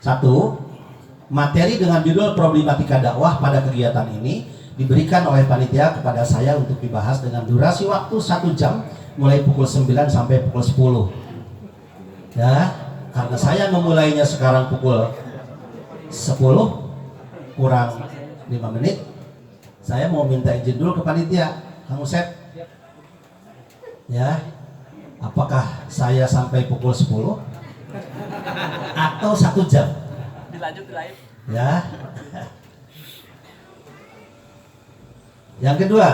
Satu, materi dengan judul problematika dakwah pada kegiatan ini diberikan oleh panitia kepada saya untuk dibahas dengan durasi waktu 1 jam mulai pukul 9 sampai pukul 10. Ya, karena saya memulainya sekarang pukul 10 kurang 5 menit, saya mau minta izin dulu ke panitia, Kang Usep. Ya, apakah saya sampai pukul 10 atau 1 jam? Dilanjut live. Ya. Yang kedua,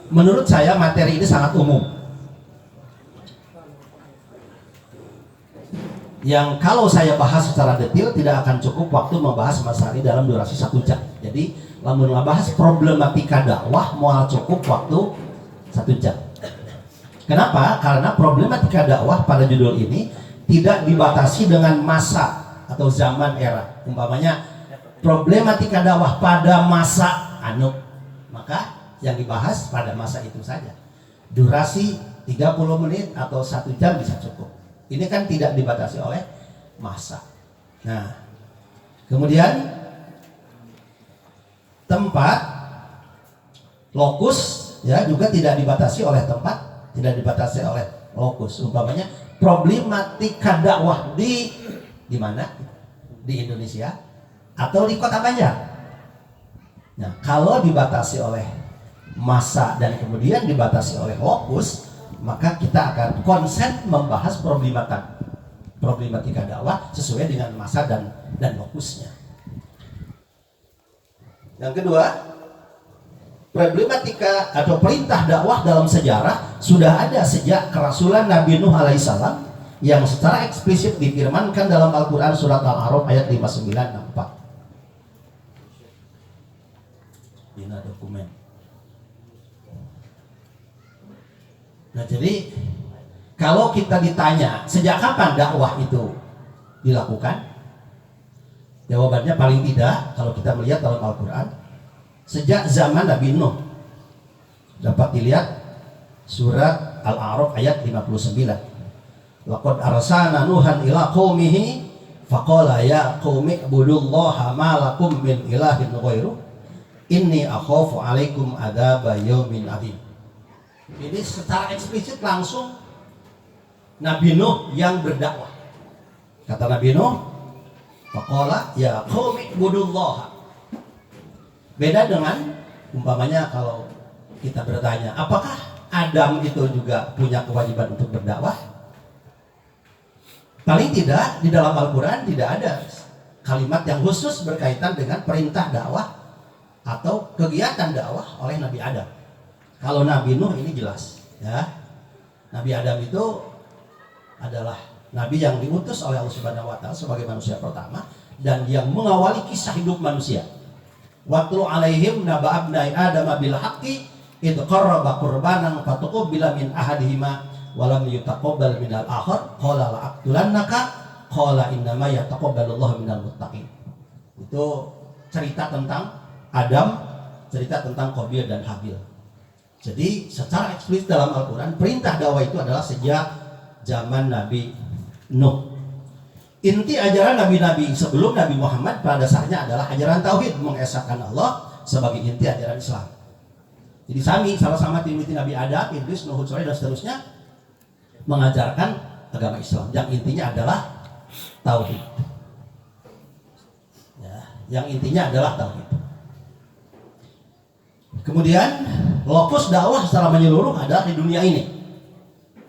menurut saya materi ini sangat umum. Yang kalau saya bahas secara detail tidak akan cukup waktu membahas masalah ini dalam durasi 1 jam. Jadi, membahas problematika dakwah mau cukup waktu 1 jam. Kenapa? Karena problematika dakwah pada judul ini tidak dibatasi dengan masa atau zaman era. Umpamanya problematika dakwah pada masa anu, maka yang dibahas pada masa itu saja. Durasi 30 menit atau 1 jam bisa cukup. Ini kan tidak dibatasi oleh masa. Nah, kemudian tempat, lokus ya juga tidak dibatasi oleh tempat, tidak dibatasi oleh lokus. Umpamanya problematika dakwah di mana? Di Indonesia atau di Kota Banjar. Nah, kalau dibatasi oleh masa dan kemudian dibatasi oleh lokus, maka kita akan konsen membahas problematika dakwah sesuai dengan masa dan lokusnya. Yang kedua, problematika atau perintah dakwah dalam sejarah sudah ada sejak kerasulan Nabi Nuh alaihissalam, yang secara eksplisit difirmankan dalam Al-Quran surat Al-A'raf ayat 59-64. Ini dokumen. Nah, jadi kalau kita ditanya sejak kapan dakwah itu dilakukan, jawabannya paling tidak kalau kita melihat dalam Al-Quran sejak zaman Nabi Nuh. Dapat dilihat surat Al-A'raf ayat 59. Laqad arsalna Nuhan ila qaumihi faqala ya qaumi ibudullaha ma lakum min ilahin ghairu inni akhafu alaikum adzaba yaumin adzim. Ini secara eksplisit langsung Nabi Nuh yang berdakwah. Kata Nabi Nuh, faqala ya qaumi ibudullaha. Beda dengan umpamanya kalau kita bertanya, apakah Adam itu juga punya kewajiban untuk berdakwah? Paling tidak di dalam Al-Quran tidak ada kalimat yang khusus berkaitan dengan perintah dakwah atau kegiatan dakwah oleh Nabi Adam. Kalau Nabi Nuh ini jelas, ya. Nabi Adam itu adalah Nabi yang diutus oleh Allah Subhanahu Wa Taala sebagai manusia pertama dan yang mengawali kisah hidup manusia. Watlu alaihim naba abnai Adam bil haqqi id qarraba qurbanan fatuqbila min ahadihima walam yutaqabbal minal akhar qala la aqtulannaka qala innama yataqabbalullahu minal muttaqin. Itu cerita tentang Adam, cerita tentang Qabil dan Habil. Jadi secara eksplisit dalam Al-Quran perintah dakwah itu adalah sejak zaman Nabi Nuh. Inti ajaran nabi-nabi sebelum Nabi Muhammad pada dasarnya adalah ajaran tauhid, mengesahkan Allah sebagai inti ajaran Islam. Jadi sama-sama timiti Nabi Adam, Idris, Nuh, Soleh dan seterusnya mengajarkan agama Islam yang intinya adalah tauhid. Ya, yang intinya adalah tauhid. Kemudian lokus dakwah secara menyeluruh adalah di dunia ini.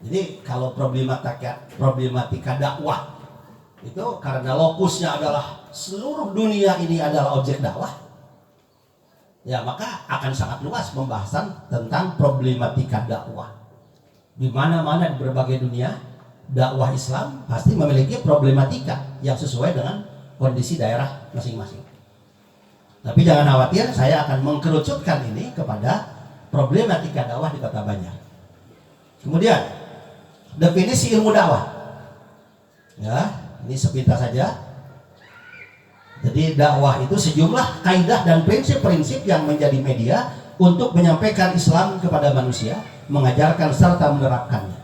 Jadi kalau problematika dakwah itu karena lokusnya adalah seluruh dunia ini adalah objek dakwah, ya maka akan sangat luas pembahasan tentang problematika dakwah. Di mana-mana di berbagai dunia dakwah Islam pasti memiliki problematika yang sesuai dengan kondisi daerah masing-masing. Tapi jangan khawatir, saya akan mengkerucutkan ini kepada problematika dakwah di Kota Banjar. Kemudian definisi ilmu dakwah. Ya, ini sepintas saja. Jadi dakwah itu sejumlah kaidah dan prinsip-prinsip yang menjadi media untuk menyampaikan Islam kepada manusia, mengajarkan serta menerapkannya.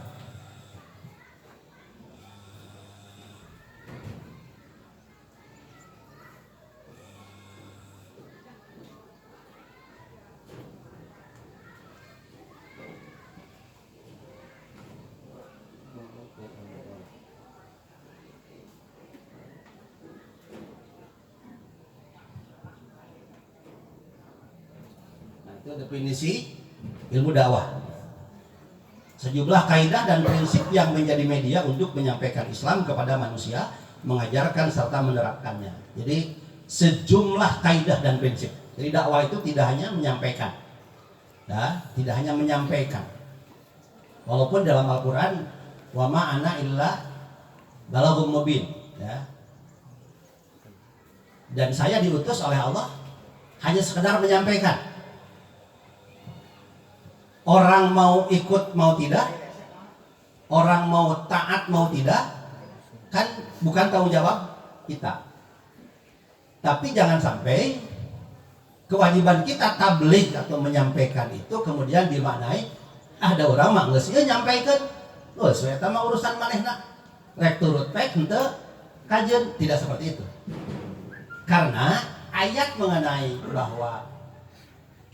Itu definisi ilmu dakwah. Sejumlah kaidah dan prinsip yang menjadi media untuk menyampaikan Islam kepada manusia, mengajarkan serta menerapkannya. Jadi sejumlah kaidah dan prinsip. Jadi dakwah itu tidak hanya menyampaikan, ya, tidak hanya menyampaikan. Walaupun dalam Al-Quran, wa ma ana illa balaghum mubin, ya. Dan saya diutus oleh Allah hanya sekedar menyampaikan. Orang mau ikut mau tidak, orang mau taat mau tidak, kan bukan tanggung jawab kita. Tapi jangan sampai kewajiban kita tabligh atau menyampaikan itu kemudian dimaknai ada orang mah geus ieu nyampaikeun, geus we eta mah urusan manehna. Rek turut pek henteu kajeun, tidak seperti itu. Karena ayat mengenai bahwa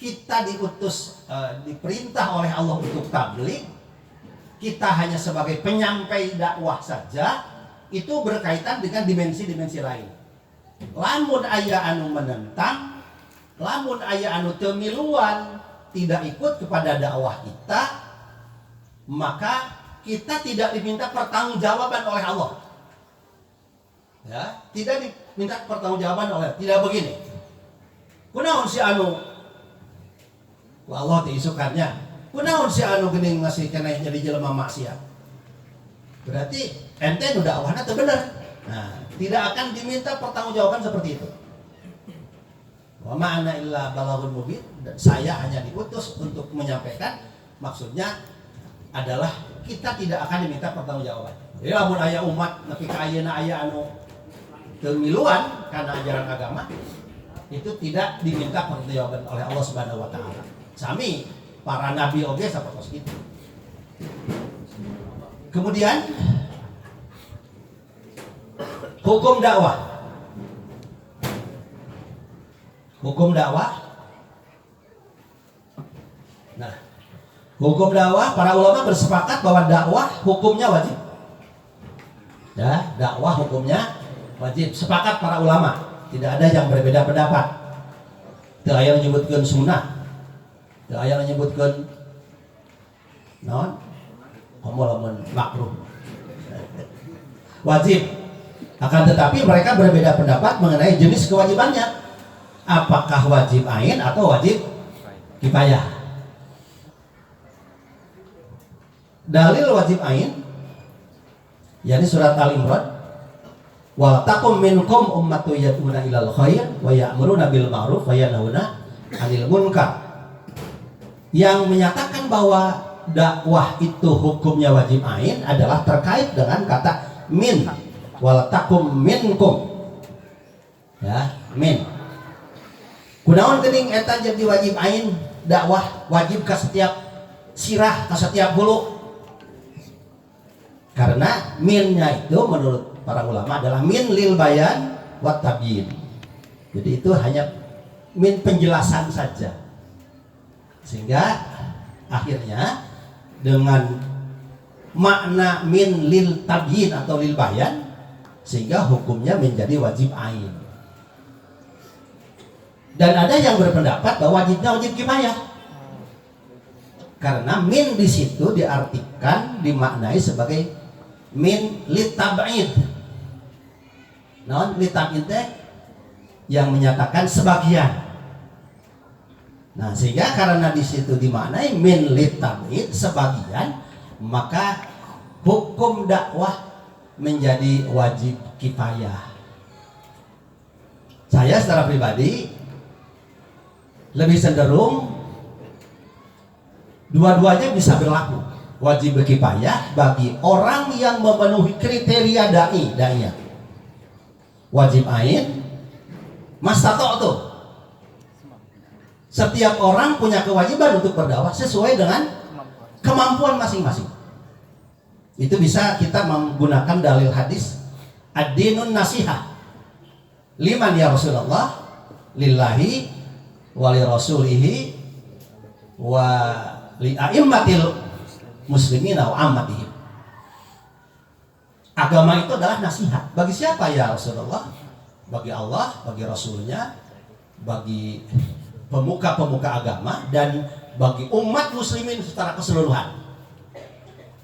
kita diutus, diperintah oleh Allah untuk tabligh, kita hanya sebagai penyampai dakwah saja, itu berkaitan dengan dimensi-dimensi lain. Lamun aya anu menentang, lamun aya anu teu miluan, tidak ikut kepada dakwah kita, maka kita tidak diminta pertanggungjawaban oleh Allah. Ya, tidak diminta pertanggungjawaban oleh, tidak begini. Kunaon si anu Allah diisukannya, kunaon si anu geuning masih kena jadi jelema maksiat. Berarti ente nu dakwahna teu bener. Nah, tidak akan diminta pertanggungjawaban seperti itu. Wa ma ana illa balaghun mubin, dan saya hanya diutus untuk menyampaikan. Maksudnya adalah kita tidak akan diminta pertanggungjawaban. Jadi lamun aya umat nepi ka ayeuna aya anu teu miluan karena ajaran agama, itu tidak diminta pertanggungjawaban oleh Allah Subhanahu wa taala. Sami para nabi oge sapertos kitu. Kemudian hukum dakwah. Hukum dakwah. Nah, hukum dakwah para ulama bersepakat bahwa dakwah hukumnya wajib. Ya, dakwah hukumnya wajib. Sepakat para ulama. Tidak ada yang berbeda pendapat. Teu aya nyebutkeun sunnah. Teu aya nyebutkeun naon? Komo lamun makruh. Wajib. Akan tetapi mereka berbeda pendapat mengenai jenis kewajibannya. Apakah wajib ain atau wajib kifayah? Dalil wajib ain yakni surat Al-Imran, wal taqum minkum ummatun yad'una ilal khair wa ya'muruna bil ma'ruf wa yanhauna 'anil munkar. Yang menyatakan bahwa dakwah itu hukumnya wajib ain adalah terkait dengan kata min, wal taqum minkum. Ya, min. Kunaon geuning eta jadi wajib ain dakwah, wajib ka setiap sirah, ka setiap hulu. Karena minnya itu menurut para ulama adalah min lil bayan wat tabyin. Jadi itu hanya min penjelasan saja. Sehingga akhirnya dengan makna min lil tabyin atau lil bayan, sehingga hukumnya menjadi wajib ain. Dan ada yang berpendapat bahwa wajibnya wajib kifayah. Karena min di situ diartikan, dimaknai sebagai min litab'id. Non litab'id yang menyatakan sebagian. Nah, sehingga karena di situ dimaknai min litab'id sebagian, maka hukum dakwah menjadi wajib kifayah. Saya secara pribadi lebih cenderung dua-duanya bisa berlaku. Wajib kifayah bagi orang yang memenuhi kriteria dai-nya. Wajib ain mastata'tu. Setiap orang punya kewajiban untuk berdakwah sesuai dengan kemampuan masing-masing. Itu bisa kita menggunakan dalil hadis ad-dinun nasihah. Liman ya Rasulullah? Lillahi wa li rasulihi wa li a'immatil muslimina wa ammatihim. Agama itu adalah nasihat. Bagi siapa ya Rasulullah? Bagi Allah, bagi Rasulnya, bagi pemuka-pemuka agama dan bagi umat muslimin secara keseluruhan.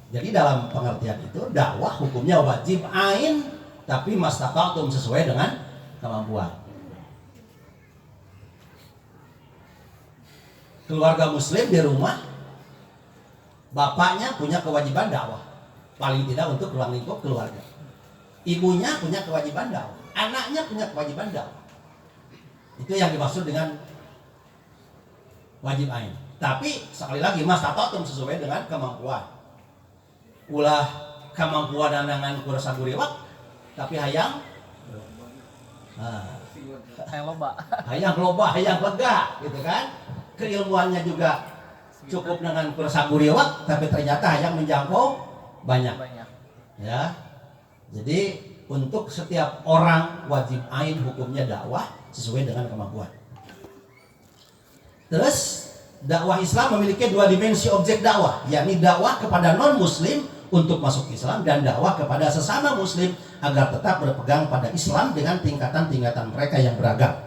Jadi dalam pengertian itu dakwah hukumnya wajib ain, tapi mastata'tum sesuai dengan kemampuan. Keluarga muslim di rumah, bapaknya punya kewajiban dakwah, paling tidak untuk ruang lingkup keluarga. Ibunya punya kewajiban dakwah, anaknya punya kewajiban dakwah. Itu yang dimaksud dengan wajib ain. Tapi sekali lagi mastata'tum sesuai dengan kemampuan. Ulah kemampuan anangan kurasa guriwak, tapi hayang hayang loba, hayang lega, gitu kan? Keilmuannya juga cukup dengan kurasa guriwak, tapi ternyata hayang menjangkau banyak. Ya, jadi untuk setiap orang wajib ain hukumnya dakwah sesuai dengan kemampuan. Terus dakwah Islam memiliki dua dimensi objek dakwah, yakni dakwah kepada non-muslim untuk masuk Islam dan dakwah kepada sesama muslim agar tetap berpegang pada Islam dengan tingkatan-tingkatan mereka yang beragam.